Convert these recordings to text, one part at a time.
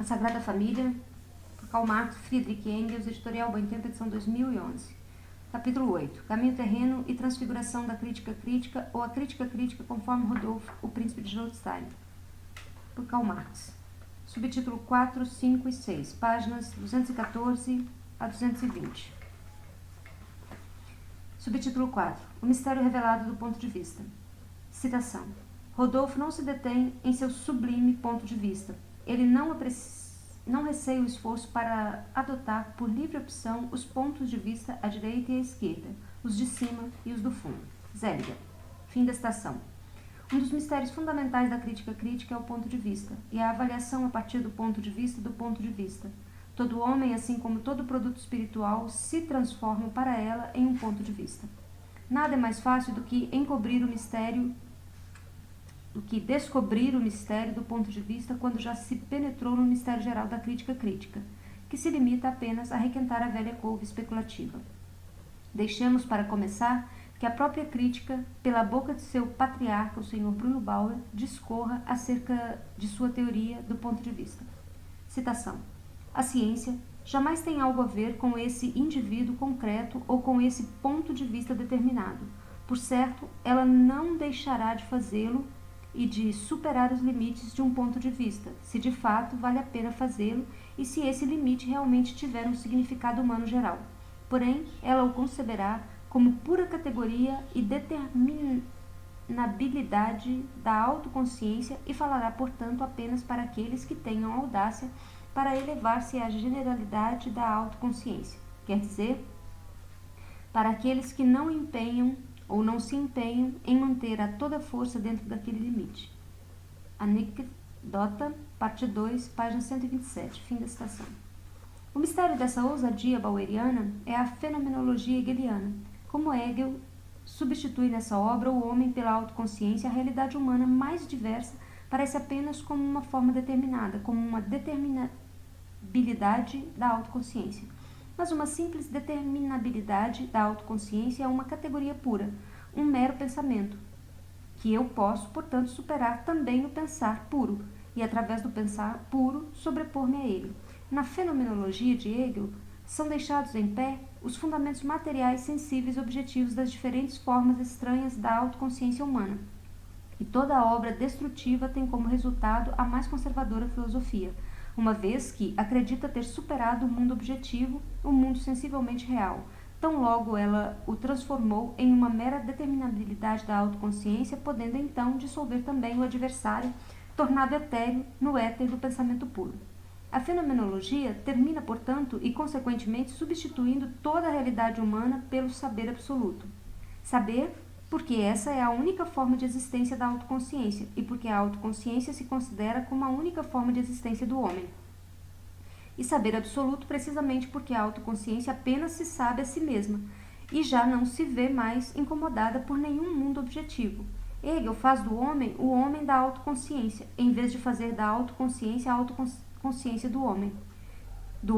Sagrada Família, por Karl Marx, Friedrich Engels, editorial Boitempo, edição 2011. Capítulo 8. Caminho terreno e transfiguração da crítica crítica ou a crítica crítica conforme Rodolfo, o príncipe de Holstein, por Karl Marx. Subtítulo 4, 5 e 6, páginas 214 a 220. Subtítulo 4. O mistério revelado do ponto de vista. Citação. Rodolfo não se detém em seu sublime ponto de vista. Ele não receia o esforço para adotar por livre opção os pontos de vista à direita e à esquerda, os de cima e os do fundo. Zéliga. Fim da citação. Um dos mistérios fundamentais da crítica crítica é o ponto de vista, e a avaliação a partir do ponto de vista do ponto de vista. Todo homem, assim como todo produto espiritual, se transforma para ela em um ponto de vista. Nada é mais fácil do que descobrir o mistério do ponto de vista quando já se penetrou no mistério geral da crítica crítica, que se limita apenas a requentar a velha couve especulativa. Deixemos, para começar, que a própria crítica, pela boca de seu patriarca, o Sr. Bruno Bauer, discorra acerca de sua teoria do ponto de vista. Citação. A ciência jamais tem algo a ver com esse indivíduo concreto ou com esse ponto de vista determinado. Por certo, ela não deixará de fazê-lo e de superar os limites de um ponto de vista, se de fato vale a pena fazê-lo e se esse limite realmente tiver um significado humano geral. Porém, ela o conceberá como pura categoria e determinabilidade da autoconsciência e falará, portanto, apenas para aqueles que tenham audácia para elevar-se à generalidade da autoconsciência. Quer dizer, para aqueles que não empenham ou não se empenham em manter a toda força dentro daquele limite. Anedota, parte 2, página 127, fim da citação. O mistério dessa ousadia baueriana é a fenomenologia hegeliana. Como Hegel substitui nessa obra o homem pela autoconsciência, a realidade humana mais diversa parece apenas como uma forma determinada, como uma determinabilidade da autoconsciência. Mas uma simples determinabilidade da autoconsciência é uma categoria pura, um mero pensamento, que eu posso, portanto, superar também no pensar puro, e através do pensar puro sobrepor-me a ele. Na fenomenologia de Hegel, são deixados em pé os fundamentos materiais, sensíveis e objetivos das diferentes formas estranhas da autoconsciência humana. E toda a obra destrutiva tem como resultado a mais conservadora filosofia, uma vez que acredita ter superado o mundo objetivo, o mundo sensivelmente real. Tão logo ela o transformou em uma mera determinabilidade da autoconsciência, podendo então dissolver também o adversário, tornado etéreo no éter do pensamento puro. A fenomenologia termina, portanto, e consequentemente substituindo toda a realidade humana pelo saber absoluto. Saber, porque essa é a única forma de existência da autoconsciência e porque a autoconsciência se considera como a única forma de existência do homem. E saber absoluto precisamente porque a autoconsciência apenas se sabe a si mesma e já não se vê mais incomodada por nenhum mundo objetivo. Hegel faz do homem o homem da autoconsciência, em vez de fazer da autoconsciência a autoconsciência do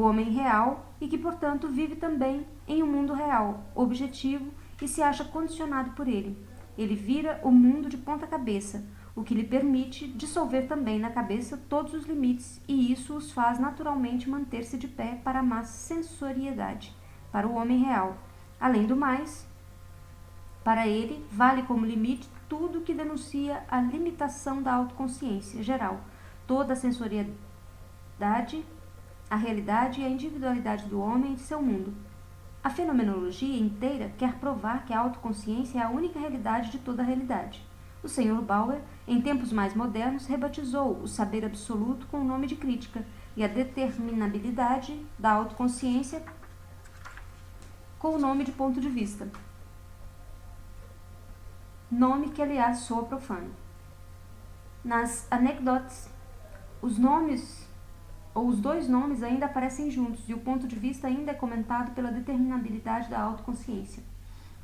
homem real e que, portanto, vive também em um mundo real, objetivo, e se acha condicionado por ele. Ele vira o mundo de ponta cabeça, o que lhe permite dissolver também na cabeça todos os limites, e isso os faz naturalmente manter-se de pé para a má sensoriedade, para o homem real. Além do mais, para ele, vale como limite tudo que denuncia a limitação da autoconsciência geral, toda a sensoriedade, a realidade e a individualidade do homem e de seu mundo. A fenomenologia inteira quer provar que a autoconsciência é a única realidade de toda a realidade. O Sr. Bauer, em tempos mais modernos, rebatizou o saber absoluto com o nome de crítica e a determinabilidade da autoconsciência com o nome de ponto de vista. Nome que, aliás, soa profano. Nas anedotas, os dois nomes ainda aparecem juntos e o ponto de vista ainda é comentado pela determinabilidade da autoconsciência.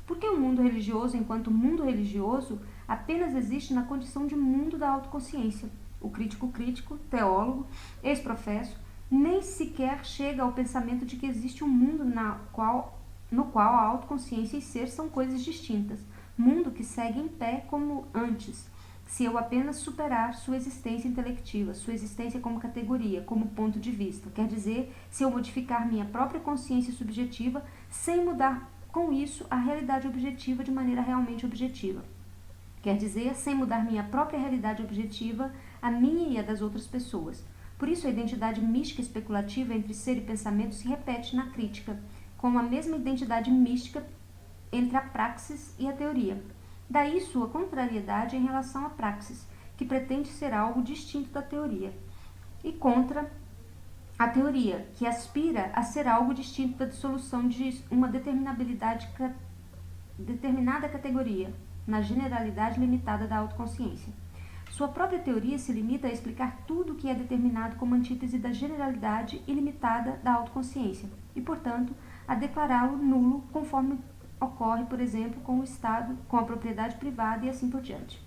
Porque o mundo religioso, enquanto mundo religioso, apenas existe na condição de mundo da autoconsciência. O crítico, teólogo, ex-professo, nem sequer chega ao pensamento de que existe um mundo no qual a autoconsciência e ser são coisas distintas, mundo que segue em pé como antes, se eu apenas superar sua existência intelectiva, sua existência como categoria, como ponto de vista. Quer dizer, se eu modificar minha própria consciência subjetiva sem mudar com isso a realidade objetiva de maneira realmente objetiva. Quer dizer, sem mudar minha própria realidade objetiva, a minha e a das outras pessoas. Por isso, a identidade mística especulativa entre ser e pensamento se repete na crítica, com a mesma identidade mística entre a praxis e a teoria. Daí sua contrariedade em relação à praxis, que pretende ser algo distinto da teoria, e contra a teoria, que aspira a ser algo distinto da dissolução de uma determinada categoria, na generalidade limitada da autoconsciência. Sua própria teoria se limita a explicar tudo o que é determinado como antítese da generalidade ilimitada da autoconsciência, e, portanto, a declará-lo nulo, conforme ocorre, por exemplo, com o Estado, com a propriedade privada e assim por diante.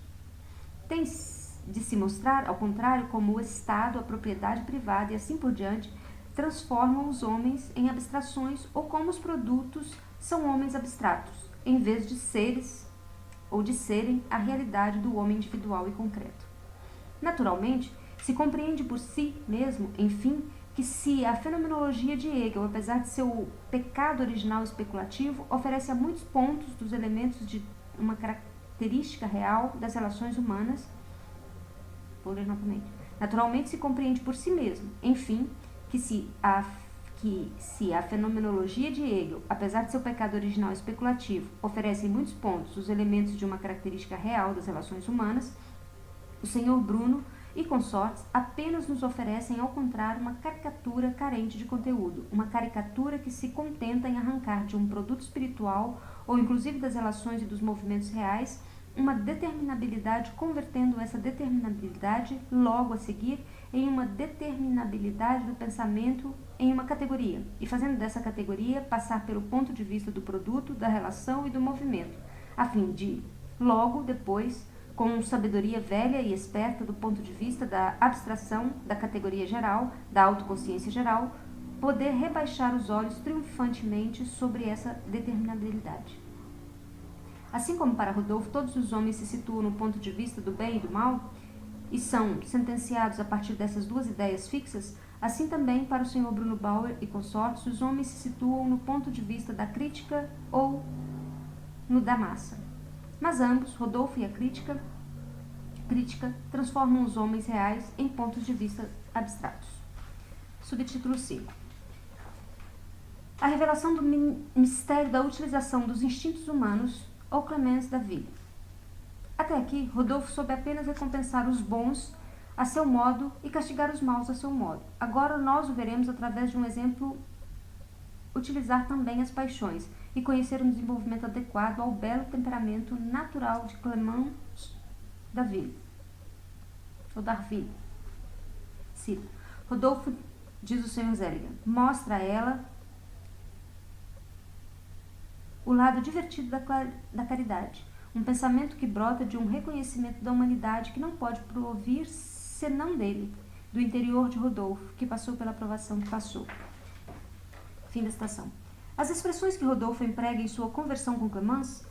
Tem de se mostrar, ao contrário, como o Estado, a propriedade privada e assim por diante transformam os homens em abstrações ou como os produtos são homens abstratos, em vez de seres ou de serem a realidade do homem individual e concreto. Naturalmente, se compreende por si mesmo, enfim, que se a fenomenologia de Hegel, apesar de seu pecado original especulativo, oferece a muitos pontos dos elementos de uma característica real das relações humanas, vou ler novamente. Naturalmente se compreende por si mesmo, enfim, que se a fenomenologia de Hegel, apesar de seu pecado original especulativo, oferece em muitos pontos os elementos de uma característica real das relações humanas, o Sr. Bruno e consortes apenas nos oferecem, ao contrário, uma caricatura carente de conteúdo, uma caricatura que se contenta em arrancar de um produto espiritual, ou inclusive das relações e dos movimentos reais, uma determinabilidade, convertendo essa determinabilidade, logo a seguir, em uma determinabilidade do pensamento em uma categoria, e fazendo dessa categoria passar pelo ponto de vista do produto, da relação e do movimento, a fim de, logo depois, com sabedoria velha e esperta do ponto de vista da abstração, da categoria geral, da autoconsciência geral, poder rebaixar os olhos triunfantemente sobre essa determinabilidade. Assim como para Rodolfo todos os homens se situam no ponto de vista do bem e do mal, e são sentenciados a partir dessas duas ideias fixas, assim também para o Sr. Bruno Bauer e consortes, os homens se situam no ponto de vista da crítica ou no da massa. Mas ambos, Rodolfo e a crítica, transformam os homens reais em pontos de vista abstratos. Subtítulo 5. A revelação do mistério da utilização dos instintos humanos, ou Clemence David. Até aqui, Rodolfo soube apenas recompensar os bons a seu modo e castigar os maus a seu modo. Agora nós o veremos através de um exemplo utilizar também as paixões e conhecer um desenvolvimento adequado ao belo temperamento natural de Clemence David. Ou Darwin. Cito. Rodolfo, diz o Sr. Zelligan, mostra a ela o lado divertido da caridade, um pensamento que brota de um reconhecimento da humanidade que não pode provir senão dele, do interior de Rodolfo, que passou pela provação que passou. Fim da citação. As expressões que Rodolfo emprega em sua conversão com Clemence,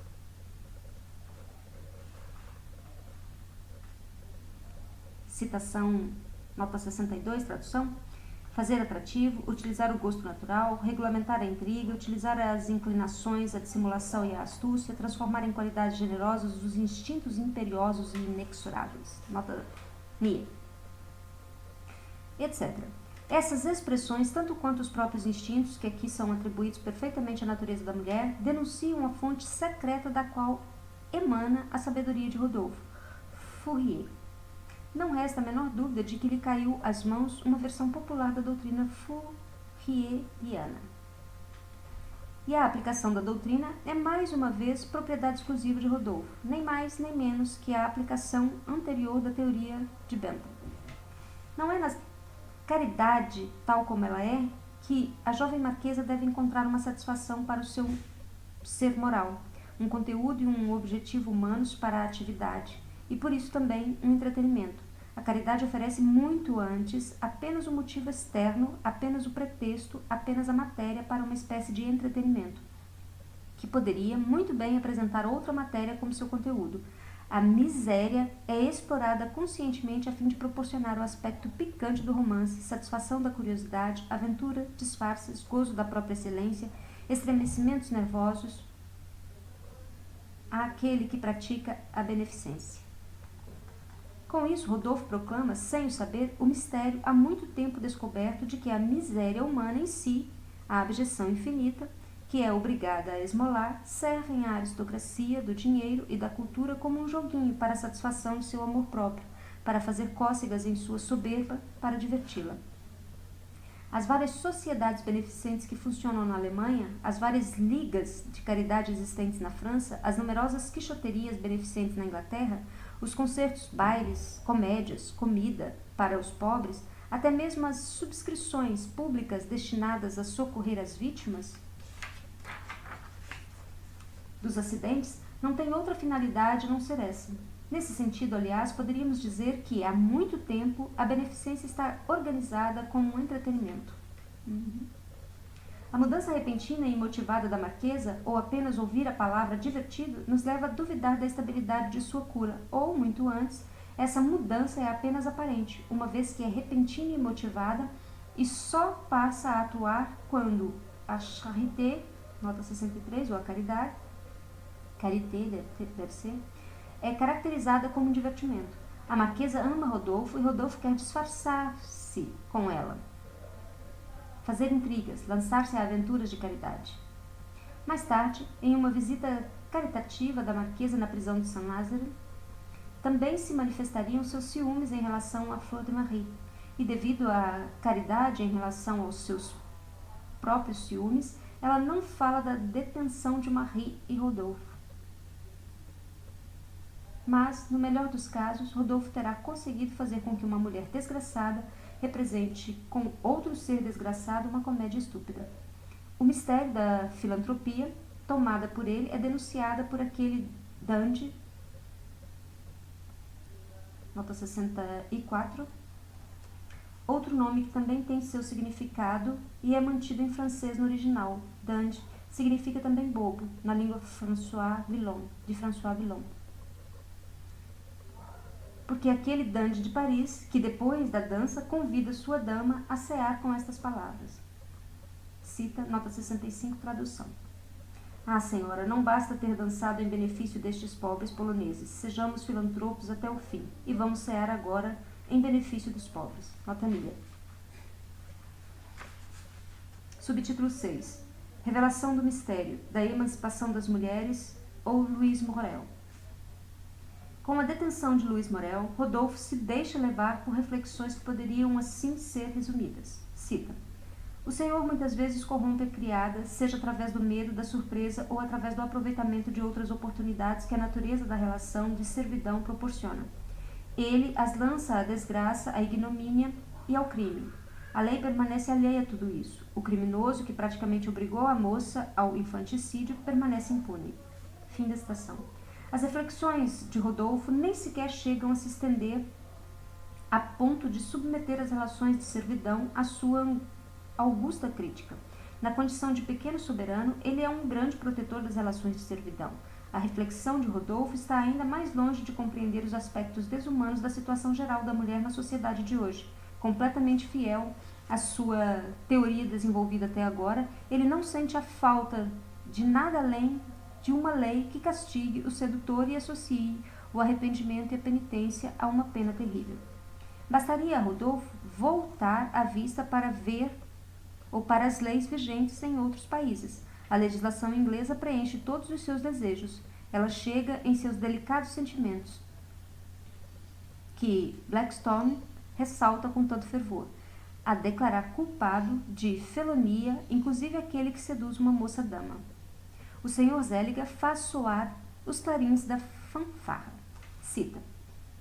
citação, nota 62, tradução, fazer atrativo, utilizar o gosto natural, regulamentar a intriga, utilizar as inclinações, a dissimulação e a astúcia, transformar em qualidades generosas os instintos imperiosos e inexoráveis. Nota NIE. Etc. Essas expressões, tanto quanto os próprios instintos, que aqui são atribuídos perfeitamente à natureza da mulher, denunciam a fonte secreta da qual emana a sabedoria de Rodolfo, Fourier. Não resta a menor dúvida de que lhe caiu às mãos uma versão popular da doutrina fourieriana. E a aplicação da doutrina é mais uma vez propriedade exclusiva de Rodolfo, nem mais nem menos que a aplicação anterior da teoria de Bentham. Não é na caridade, tal como ela é, que a jovem marquesa deve encontrar uma satisfação para o seu ser moral, um conteúdo e um objetivo humanos para a atividade, e por isso também um entretenimento. A caridade oferece muito antes apenas o motivo externo, apenas o pretexto, apenas a matéria para uma espécie de entretenimento, que poderia muito bem apresentar outra matéria como seu conteúdo. A miséria é explorada conscientemente a fim de proporcionar o aspecto picante do romance, satisfação da curiosidade, aventura, disfarces, gozo da própria excelência, estremecimentos nervosos àquele que pratica a beneficência. Com isso, Rodolfo proclama, sem o saber, o mistério há muito tempo descoberto de que a miséria humana em si, a abjeção infinita, que é obrigada a esmolar, servem à aristocracia do dinheiro e da cultura como um joguinho para a satisfação de seu amor próprio, para fazer cócegas em sua soberba, para diverti-la. As várias sociedades beneficentes que funcionam na Alemanha, as várias ligas de caridade existentes na França, as numerosas quixoterias beneficentes na Inglaterra, os concertos, bailes, comédias, comida para os pobres, até mesmo as subscrições públicas destinadas a socorrer as vítimas dos acidentes, não tem outra finalidade a não ser essa. Nesse sentido, aliás, poderíamos dizer que, há muito tempo, a beneficência está organizada como um entretenimento. A mudança repentina e imotivada da marquesa, ou apenas ouvir a palavra divertido, nos leva a duvidar da estabilidade de sua cura, ou, muito antes, essa mudança é apenas aparente, uma vez que é repentina e motivada, e só passa a atuar quando a charité, nota 63, ou a caridade, carité deve ser, é caracterizada como um divertimento. A marquesa ama Rodolfo e Rodolfo quer disfarçar-se com ela, fazer intrigas, lançar-se a aventuras de caridade. Mais tarde, em uma visita caritativa da marquesa na prisão de Saint-Lazare, também se manifestariam seus ciúmes em relação a Fleur de Marie, e devido à caridade em relação aos seus próprios ciúmes, ela não fala da detenção de Marie e Rodolfo. Mas, no melhor dos casos, Rodolfo terá conseguido fazer com que uma mulher desgraçada represente com outro ser desgraçado uma comédia estúpida. O mistério da filantropia, tomada por ele, é denunciada por aquele dandy, nota 64, outro nome que também tem seu significado e é mantido em francês no original. Dandy significa também bobo, na língua de François Villon. Porque aquele dandy de Paris, que depois da dança convida sua dama a cear com estas palavras. Cita, nota 65, tradução. Ah, senhora, não basta ter dançado em benefício destes pobres poloneses. Sejamos filantropos até o fim. E vamos cear agora em benefício dos pobres. Nota minha. Subtítulo 6. Revelação do mistério, da emancipação das mulheres ou Louis Morel. Com a detenção de Louis Morel, Rodolfo se deixa levar por reflexões que poderiam assim ser resumidas. Cita. O senhor muitas vezes corrompe a criada, seja através do medo, da surpresa ou através do aproveitamento de outras oportunidades que a natureza da relação de servidão proporciona. Ele as lança à desgraça, à ignomínia e ao crime. A lei permanece alheia a tudo isso. O criminoso, que praticamente obrigou a moça ao infanticídio, permanece impune. Fim da citação. As reflexões de Rodolfo nem sequer chegam a se estender a ponto de submeter as relações de servidão à sua augusta crítica. Na condição de pequeno soberano, ele é um grande protetor das relações de servidão. A reflexão de Rodolfo está ainda mais longe de compreender os aspectos desumanos da situação geral da mulher na sociedade de hoje. Completamente fiel à sua teoria desenvolvida até agora, ele não sente a falta de nada além de uma lei que castigue o sedutor e associe o arrependimento e a penitência a uma pena terrível. Bastaria a Rodolfo voltar a vista para ver ou para as leis vigentes em outros países. A legislação inglesa preenche todos os seus desejos. Ela chega em seus delicados sentimentos, que Blackstone ressalta com tanto fervor, a declarar culpado de felonia, inclusive aquele que seduz uma moça-dama. O Sr. Zeliger faz soar os clarins da fanfarra. Cita.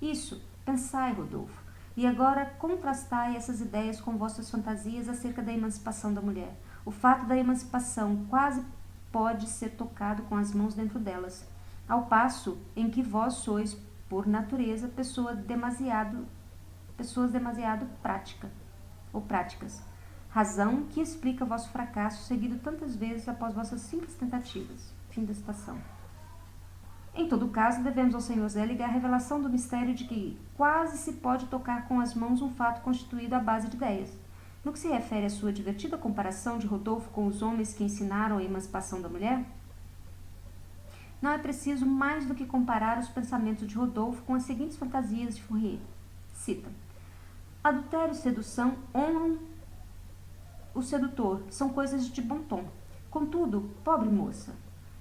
Isso, pensai, Rodolfo, e agora contrastai essas ideias com vossas fantasias acerca da emancipação da mulher. O fato da emancipação quase pode ser tocado com as mãos dentro delas, ao passo em que vós sois, por natureza, pessoas demasiado práticas. Razão que explica vosso fracasso seguido tantas vezes após vossas simples tentativas. Fim da citação. Em todo caso, devemos ao Sr. Zelig a revelação do mistério de que quase se pode tocar com as mãos um fato constituído à base de ideias. No que se refere à sua divertida comparação de Rodolfo com os homens que ensinaram a emancipação da mulher, não é preciso mais do que comparar os pensamentos de Rodolfo com as seguintes fantasias de Fourier. Cita: adultério e sedução honram o sedutor, são coisas de bom tom. Contudo, pobre moça,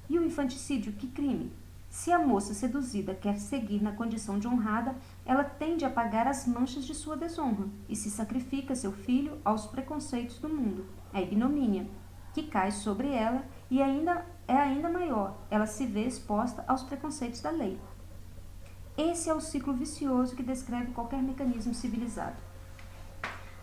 e o infanticídio, que crime? Se a moça seduzida quer seguir na condição de honrada, ela tende a pagar as manchas de sua desonra e se sacrifica seu filho aos preconceitos do mundo. A ignomínia que cai sobre ela e é ainda maior, ela se vê exposta aos preconceitos da lei. Esse é o ciclo vicioso que descreve qualquer mecanismo civilizado.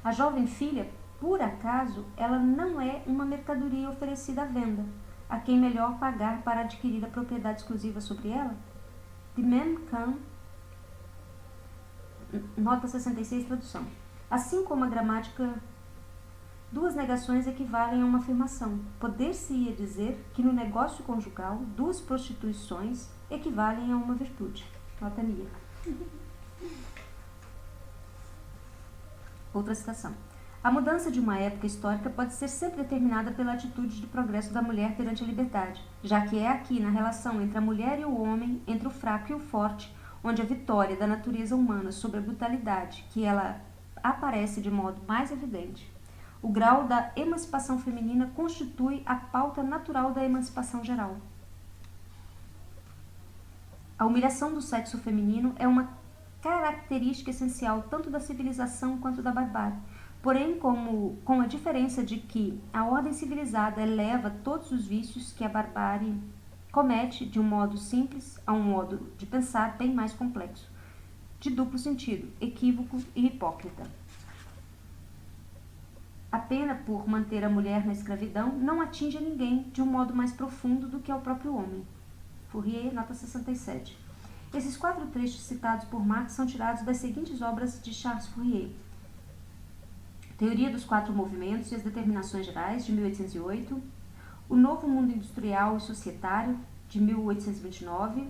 A jovem filha, por acaso, ela não é uma mercadoria oferecida à venda, a quem melhor pagar para adquirir a propriedade exclusiva sobre ela? De même qu'un, nota 66, tradução. Assim como a gramática, duas negações equivalem a uma afirmação. Poder-se-ia dizer que no negócio conjugal, duas prostituições equivalem a uma virtude. Nota minha. Outra citação. A mudança de uma época histórica pode ser sempre determinada pela atitude de progresso da mulher perante a liberdade, já que é aqui, na relação entre a mulher e o homem, entre o fraco e o forte, onde a vitória da natureza humana sobre a brutalidade, que ela aparece de modo mais evidente. O grau da emancipação feminina constitui a pauta natural da emancipação geral. A humilhação do sexo feminino é uma característica essencial tanto da civilização quanto da barbárie. Porém, com a diferença de que a ordem civilizada eleva todos os vícios que a barbárie comete de um modo simples a um modo de pensar bem mais complexo, de duplo sentido, equívoco e hipócrita. A pena por manter a mulher na escravidão não atinge a ninguém de um modo mais profundo do que ao próprio homem. Fourier, nota 67. Esses 4 trechos citados por Marx são tirados das seguintes obras de Charles Fourier: Teoria dos 4 movimentos e as determinações gerais, de 1808, O novo mundo industrial e societário, de 1829,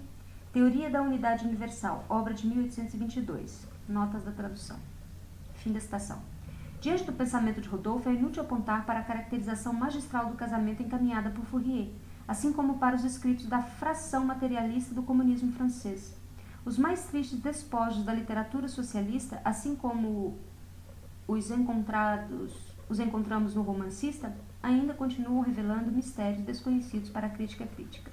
Teoria da unidade universal, obra de 1822. Notas da tradução. Fim da citação. Diante do pensamento de Rodolfo, é inútil apontar para a caracterização magistral do casamento encaminhada por Fourier, assim como para os escritos da fração materialista do comunismo francês. Os mais tristes despojos da literatura socialista, assim como os encontramos no romancista, ainda continuam revelando mistérios desconhecidos para a crítica crítica.